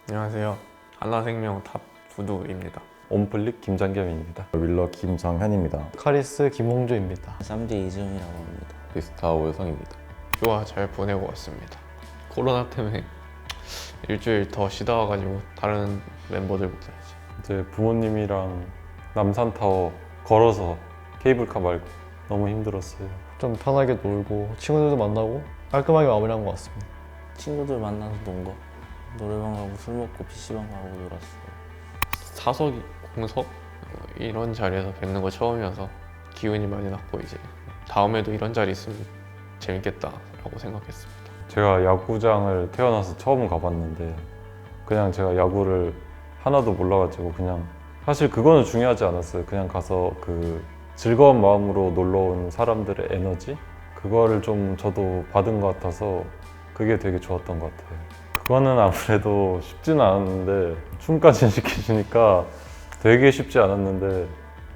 안녕하세요. 한화생명 탑 부두입니다. 온플릭 김장겸입니다. 윌러 김정현입니다. 카리스 김홍주입니다. 3D 이재훈이라고 합니다. 비스타 오효성입니다. 휴가 잘 보내고 왔습니다. 코로나 때문에 일주일 더 쉬다 와가지고 다른 멤버들보다 이제 부모님이랑 남산타워 걸어서 케이블카 말고 너무 힘들었어요. 좀 편하게 놀고 친구들도 만나고 깔끔하게 마무리한 것 같습니다. 친구들 만나서 논 거. 노래방 가고 술 먹고 PC방 가고 놀았어요. 사석, 공석 이런 자리에서 뵙는 거 처음이어서 기운이 많이 났고 이제 다음에도 이런 자리 있으면 재밌겠다라고 생각했습니다. 제가 야구장을 태어나서 처음 가봤는데 그냥 제가 야구를 하나도 몰라가지고 그냥 사실 그거는 중요하지 않았어요. 그냥 가서 그 즐거운 마음으로 놀러 온 사람들의 에너지 그거를 좀 저도 받은 것 같아서 그게 되게 좋았던 것 같아요. 그거는 아무래도 쉽지는 않았는데 춤까지 시키시니까 되게 쉽지 않았는데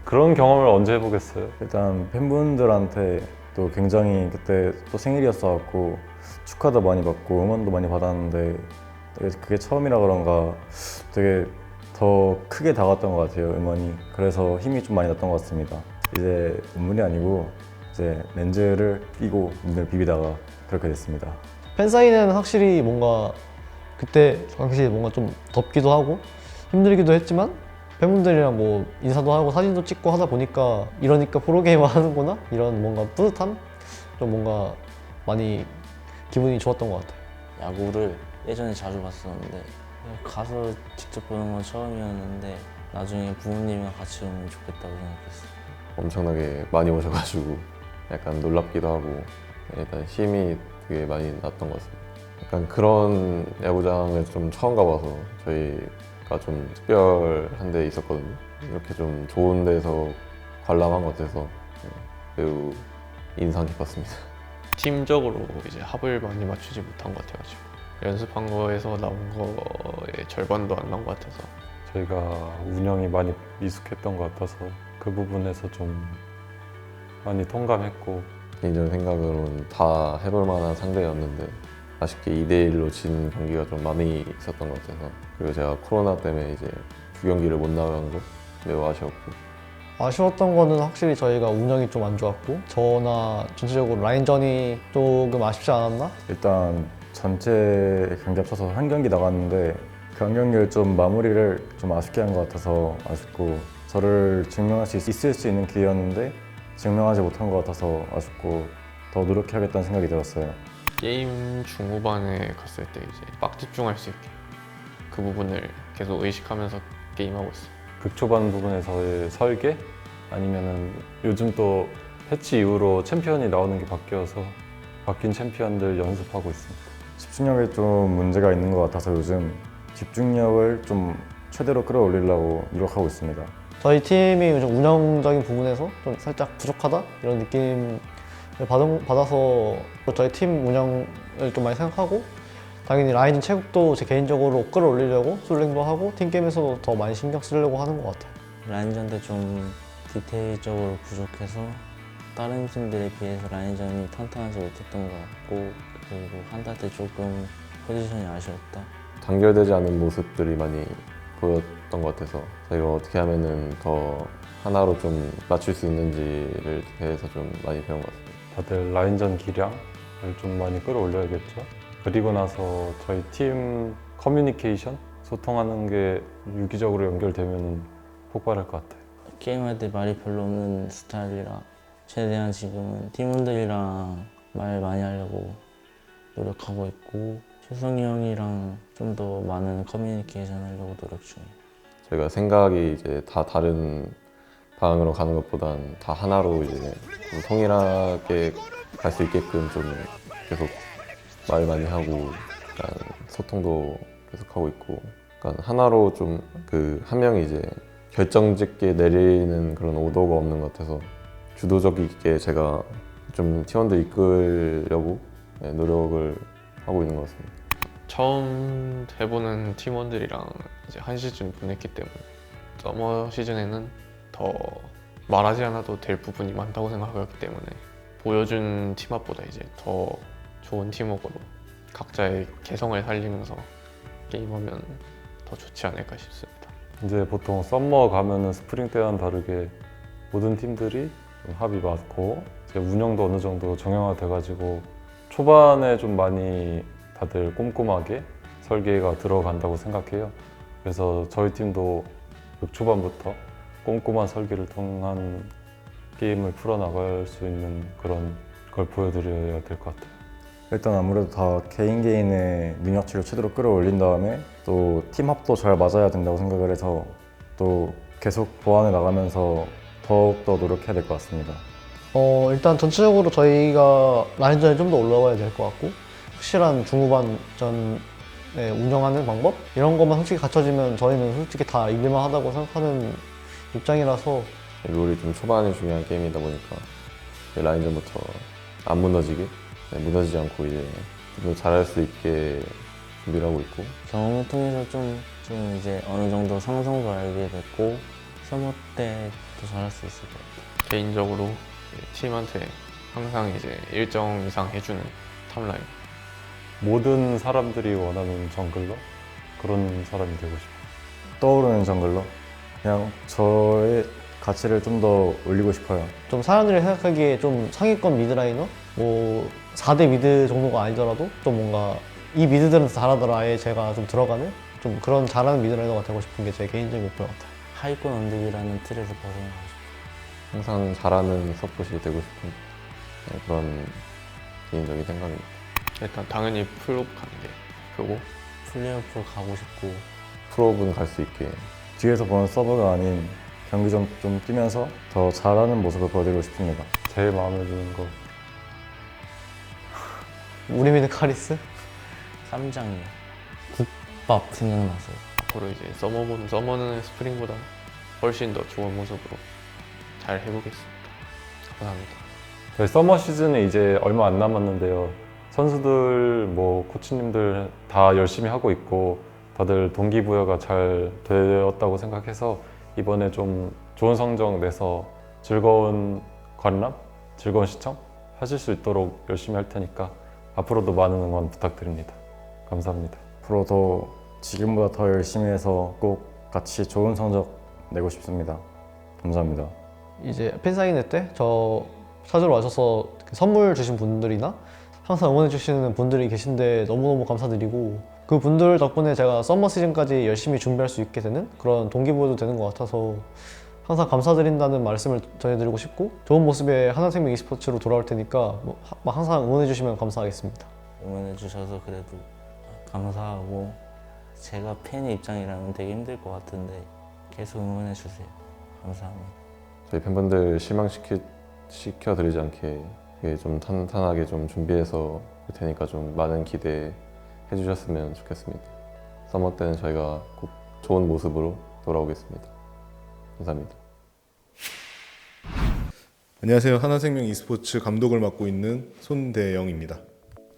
그런 경험을 언제 해보겠어요? 일단 팬분들한테 또 굉장히 그때 또 생일이었어갖고 축하도 많이 받고 응원도 많이 받았는데 되게 그게 처음이라 그런가 되게 더 크게 다가왔던 것 같아요, 응원이. 그래서 힘이 좀 많이 났던 것 같습니다. 이제 눈물이 아니고 이제 렌즈를 끼고 눈을 비비다가 그렇게 됐습니다. 팬사인회는 확실히 뭔가 그때 당시 뭔가 좀 덥기도 하고 힘들기도 했지만 팬분들이랑 뭐 인사도 하고 사진도 찍고 하다 보니까 이러니까 프로게이머 하는구나? 이런 뭔가 뿌듯함? 좀 뭔가 많이 기분이 좋았던 것 같아요. 야구를 예전에 자주 봤었는데 가서 직접 보는 건 처음이었는데 나중에 부모님이랑 같이 오면 좋겠다고 생각했어요. 엄청나게 많이 오셔가지고 약간 놀랍기도 하고 일단 힘이 되게 많이 났던 것 같습니다. 약간 그런 야구장을 좀 처음 가봐서 저희가 좀 특별한 데 있었거든요. 이렇게 좀 좋은 데서 관람한 것 같아서 매우 인상 깊었습니다. 팀적으로 이제 합을 많이 맞추지 못한 것 같아가지고 연습한 거에서 나온 거의 절반도 안 나온 것 같아서 저희가 운영이 많이 미숙했던 것 같아서 그 부분에서 좀 많이 통감했고 개인적인 생각으로는 다 해볼 만한 상대였는데 아쉽게 2대1로 진 경기가 좀 많이 있었던 것 같아서 그리고 제가 코로나 때문에 이제 두 경기를 못 나간 거 매우 아쉬웠고 아쉬웠던 거는 확실히 저희가 운영이 좀 안 좋았고 저나 전체적으로 라인전이 조금 아쉽지 않았나? 일단 전체 경기 합쳐서 한 경기 나갔는데 그 한 경기를 좀 마무리를 좀 아쉽게 한 것 같아서 아쉽고 저를 증명할 수 있을 수 있는 기회였는데 증명하지 못한 것 같아서 아쉽고 더 노력해야겠다는 생각이 들었어요. 게임 중후반에 갔을 때 이제 빡 집중할 수 있게 그 부분을 계속 의식하면서 게임하고 있어요. 극초반 부분에서의 설계 아니면은 요즘 또 패치 이후로 챔피언이 나오는 게 바뀌어서 바뀐 챔피언들 연습하고 있습니다. 집중력에 좀 문제가 있는 것 같아서 요즘 집중력을 좀 최대로 끌어올리려고 노력하고 있습니다. 저희 팀이 요즘 운영적인 부분에서 좀 살짝 부족하다? 이런 느낌을 받아서 저희 팀 운영을 좀 많이 생각하고 당연히 라인전 체육도 제 개인적으로 끌어올리려고 솔랭도 하고 팀게임에서도 더 많이 신경 쓰려고 하는 것 같아요. 라인전 때 좀 디테일적으로 부족해서 다른 팀들에 비해서 라인전이 탄탄하지 못했던 것 같고 그리고 한타 때 조금 포지션이 아쉬웠다. 단결되지 않은 모습들이 많이 보였던 것 같아서 저희가 어떻게 하면은 더 하나로 좀 맞출 수 있는지를 대해서 좀 많이 배운 것 같습니다. 다들 라인전 기량을 좀 많이 끌어올려야겠죠. 그리고 나서 저희 팀 커뮤니케이션, 소통하는 게 유기적으로 연결되면 폭발할 것 같아요. 게임할 때 말이 별로 없는 스타일이라 최대한 지금은 팀원들이랑 말 많이 하려고 노력하고 있고 최성이 형이랑 좀 더 많은 커뮤니케이션 하려고 노력 중이에요. 저희가 생각이 이제 다 다른 방향으로 가는 것보단 다 하나로 이제 좀 통일하게 갈 수 있게끔 좀 계속 말 많이 하고 약간 소통도 계속 하고 있고 약간 하나로 좀 그 한 명이 이제 결정짓게 내리는 그런 오더가 없는 것 같아서 주도적이게 제가 좀 팀원들 이끌려고 노력을 하고 있는 것 같습니다. 처음 해보는 팀원들이랑 이제 한 시즌 보냈기 때문에 서머 시즌에는 더 말하지 않아도 될 부분이 많다고 생각하기 때문에 보여준 팀업보다 이제 더 좋은 팀워크로 각자의 개성을 살리면서 게임하면 더 좋지 않을까 싶습니다. 이제 보통 썸머 가면은 스프링 때와는 다르게 모든 팀들이 좀 합이 맞고 이제 운영도 어느 정도 정형화돼가지고 초반에 좀 많이 다들 꼼꼼하게 설계가 들어간다고 생각해요. 그래서 저희 팀도 초반부터 꼼꼼한 설계를 통한 게임을 풀어나갈 수 있는 그런 걸 보여드려야 될 것 같아요. 일단 아무래도 다 개인의 능력치를 최대로 끌어올린 다음에 또 팀합도 잘 맞아야 된다고 생각을 해서 또 계속 보완해 나가면서 더욱더 노력해야 될 것 같습니다. 일단 전체적으로 저희가 라인전에 좀 더 올라가야 될 것 같고 확실한 중후반전에 운영하는 방법? 이런 것만 솔직히 갖춰지면 저희는 솔직히 다 이길만 하다고 생각하는 입장이라서 롤이 좀 초반에 중요한 게임이다 보니까 이제 라인전부터 안 무너지게 무너지지 않고 이제 좀 더 잘할 수 있게 준비를 하고 있고 경험을 통해서 좀 이제 어느 정도 상성도 알게 됐고 서머 때 더 잘할 수 있을 것 같아요. 개인적으로 팀한테 항상 이제 일정 이상 해주는 탑라인. 모든 사람들이 원하는 정글러 그런 사람이 되고 싶어요. 떠오르는 정글로 그냥 저의 가치를 좀 더 올리고 싶어요. 좀 사람들이 생각하기에 좀 상위권 미드라이너? 뭐 4대 미드 정도가 아니더라도 좀 뭔가 이 미드들은 잘하더라 아예 제가 좀 들어가는 좀 그런 잘하는 미드라이너가 되고 싶은 게 제 개인적인 목표 같아요. 하위권 언덕이라는 틀에서 벗어나고 싶어요. 항상 잘하는 서폿이 되고 싶은 그런 개인적인 생각입니다. 일단 당연히 풀업 가는 게 목표고 플레이오프 가고 싶고 프로분 갈 수 있게 뒤에서 보는 서버가 아닌 경기 좀 뛰면서 더 잘하는 모습을 보여드리고 싶습니다. 제일 마음에 드는 거 우리 미드 카리스? 쌈장이요. 국밥 생각나서 앞으로 이제 서머는 스프링보다 훨씬 더 좋은 모습으로 잘 해보겠습니다. 감사합니다. 저희 서머 시즌이 이제 얼마 안 남았는데요. 선수들, 뭐 코치님들 다 열심히 하고 있고 다들 동기부여가 잘 되었다고 생각해서 이번에 좀 좋은 성적 내서 즐거운 관람, 즐거운 시청 하실 수 있도록 열심히 할 테니까 앞으로도 많은 응원 부탁드립니다. 감사합니다. 앞으로 더 지금보다 더 열심히 해서 꼭 같이 좋은 성적 내고 싶습니다. 감사합니다. 이제 팬사인회 때 저 찾으러 와셔서 선물 주신 분들이나 항상 응원해 주시는 분들이 계신데 너무너무 감사드리고 그 분들 덕분에 제가 썸머 시즌까지 열심히 준비할 수 있게 되는 그런 동기부여도 되는 것 같아서 항상 감사드린다는 말씀을 전해드리고 싶고 좋은 모습의 하나생명 e스포츠로 돌아올 테니까 항상 응원해 주시면 감사하겠습니다. 응원해 주셔서 그래도 감사하고 제가 팬의 입장이라면 되게 힘들 것 같은데 계속 응원해 주세요. 감사합니다. 저희 팬분들 실망시켜드리지 않게 좀 탄탄하게 좀 준비해서 할 테니까 좀 많은 기대해 주셨으면 좋겠습니다. 서머 때는 저희가 꼭 좋은 모습으로 돌아오겠습니다. 감사합니다. 안녕하세요. 하나생명 e스포츠 감독을 맡고 있는 손대영입니다.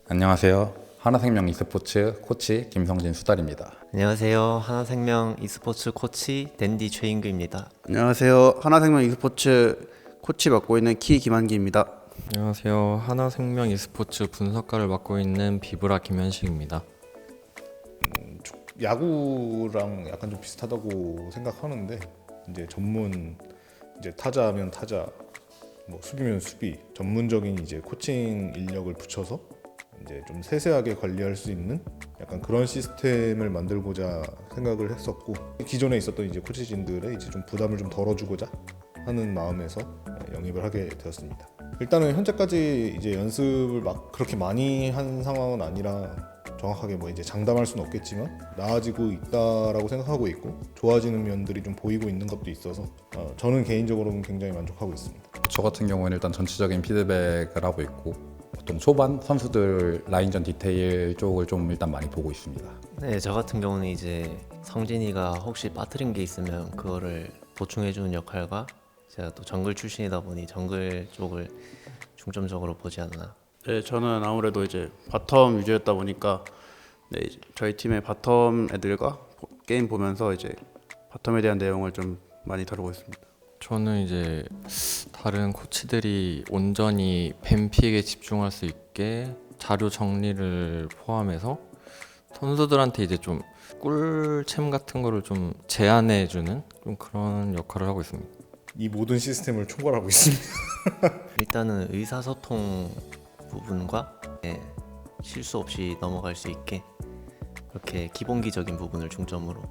안녕하세요. 하나생명 e스포츠 코치 김성진 수달입니다. 안녕하세요. 하나생명 e스포츠 코치 댄디 최인규입니다. 안녕하세요. 하나생명 e스포츠 코치 맡고 있는 키 김한기입니다. 안녕하세요. 하나생명 e스포츠 분석가를 맡고 있는 비브라 김현식입니다. 야구랑 약간 좀 비슷하다고 생각하는데 이제 전문 이제 타자면 타자, 뭐 수비면 수비, 전문적인 이제 코칭 인력을 붙여서 이제 좀 세세하게 관리할 수 있는 약간 그런 시스템을 만들고자 생각을 했었고 기존에 있었던 이제 코치진들의 이제 좀 부담을 좀 덜어주고자 하는 마음에서 영입을 하게 되었습니다. 일단은 현재까지 이제 연습을 막 그렇게 많이 한 상황은 아니라 정확하게 뭐 이제 장담할 수는 없겠지만 나아지고 있다라고 생각하고 있고 좋아지는 면들이 좀 보이고 있는 것도 있어서 저는 개인적으로는 굉장히 만족하고 있습니다. 저 같은 경우에는 일단 전체적인 피드백을 하고 있고 보통 초반 선수들 라인전 디테일 쪽을 좀 일단 많이 보고 있습니다. 네, 저 같은 경우는 이제 성진이가 혹시 빠뜨린 게 있으면 그거를 보충해주는 역할과 제가 또 정글 출신이다 보니 정글 쪽을 중점적으로 보지 않나. 네, 저는 아무래도 이제 바텀 위주였다 보니까 네, 이제 저희 팀의 바텀 애들과 게임 보면서 이제 바텀에 대한 내용을 좀 많이 다루고 있습니다. 저는 이제 다른 코치들이 온전히 뱀픽에 집중할 수 있게 자료 정리를 포함해서 선수들한테 이제 좀 꿀챔 같은 거를 좀 제안해주는 좀 그런 역할을 하고 있습니다. 이 모든 시스템을 총괄하고 있습니다. 일단은 의사소통 부분과 실수 없이 넘어갈 수 있게 그렇게 기본기적인 부분을 중점으로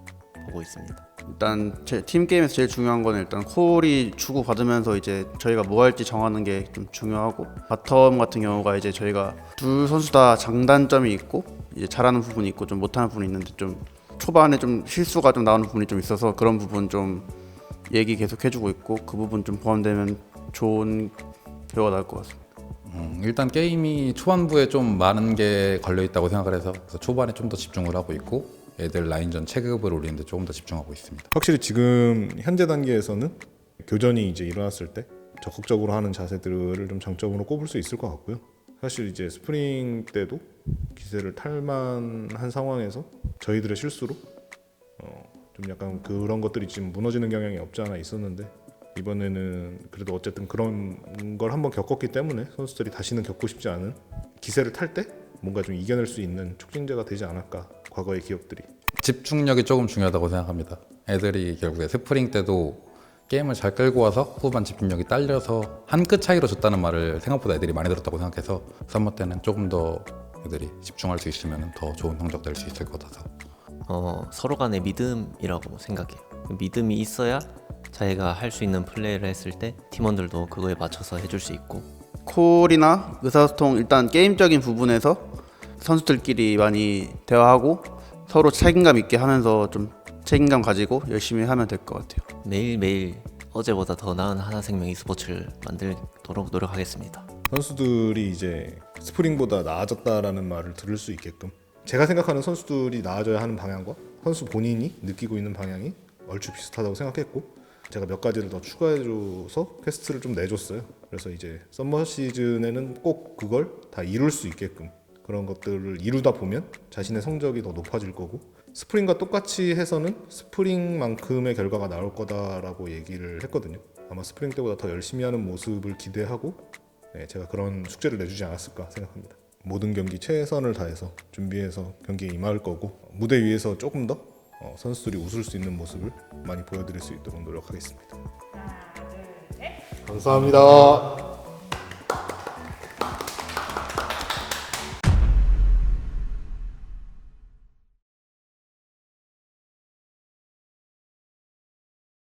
보고 있습니다. 일단 제 팀 게임에서 제일 중요한 거는 일단 콜이 주고 받으면서 이제 저희가 뭐 할지 정하는 게 좀 중요하고, 바텀 같은 경우가 이제 저희가 두 선수 다 장단점이 있고 이제 잘하는 부분이 있고 좀 못하는 부분이 있는데, 좀 초반에 좀 실수가 좀 나오는 부분이 좀 있어서 그런 부분 좀 얘기 계속 해주고 있고, 그 부분 좀 포함되면 좋은 결과가 나올 것 같습니다. 일단 게임이 초반부에 좀 많은 게 걸려 있다고 생각을 해서 그래서 초반에 좀 더 집중을 하고 있고, 애들 라인전 체급을 올리는데 조금 더 집중하고 있습니다. 확실히 지금 현재 단계에서는 교전이 이제 일어났을 때 적극적으로 하는 자세들을 좀 장점으로 꼽을 수 있을 것 같고요. 사실 이제 스프링 때도 기세를 탈만한 상황에서 저희들의 실수로 좀 약간 그런 것들이 지금 무너지는 경향이 없지 않아 있었는데, 이번에는 그래도 어쨌든 그런 걸 한번 겪었기 때문에 선수들이 다시는 겪고 싶지 않은 기세를 탈 때 뭔가 좀 이겨낼 수 있는 촉진제가 되지 않을까, 과거의 기업들이. 집중력이 조금 중요하다고 생각합니다. 애들이 결국에 스프링 때도 게임을 잘 끌고 와서 후반 집중력이 딸려서 한 끗 차이로 졌다는 말을 생각보다 애들이 많이 들었다고 생각해서 썸머 때는 조금 더 애들이 집중할 수 있으면 더 좋은 성적 낼 수 있을 것 같아서 서로 간의 믿음이라고 생각해요. 믿음이 있어야 자기가 할 수 있는 플레이를 했을 때 팀원들도 그거에 맞춰서 해줄 수 있고, 콜이나 의사소통, 일단 게임적인 부분에서 선수들끼리 많이 대화하고 서로 책임감 있게 하면서 좀 책임감 가지고 열심히 하면 될 것 같아요. 매일매일 어제보다 더 나은 하나생명 e스포츠를 만들도록 노력하겠습니다. 선수들이 이제 스프링보다 나아졌다라는 말을 들을 수 있게끔, 제가 생각하는 선수들이 나아져야 하는 방향과 선수 본인이 느끼고 있는 방향이 얼추 비슷하다고 생각했고, 제가 몇 가지를 더 추가해줘서 퀘스트를 좀 내줬어요. 그래서 이제 썸머 시즌에는 꼭 그걸 다 이룰 수 있게끔, 그런 것들을 이루다 보면 자신의 성적이 더 높아질 거고, 스프링과 똑같이 해서는 스프링만큼의 결과가 나올 거다라고 얘기를 했거든요. 아마 스프링 때보다 더 열심히 하는 모습을 기대하고 제가 그런 숙제를 내주지 않았을까 생각합니다. 모든 경기 최선을 다해서 준비해서 경기에 임할 거고, 무대 위에서 조금 더 선수들이 웃을 수 있는 모습을 많이 보여드릴 수 있도록 노력하겠습니다. 감사합니다.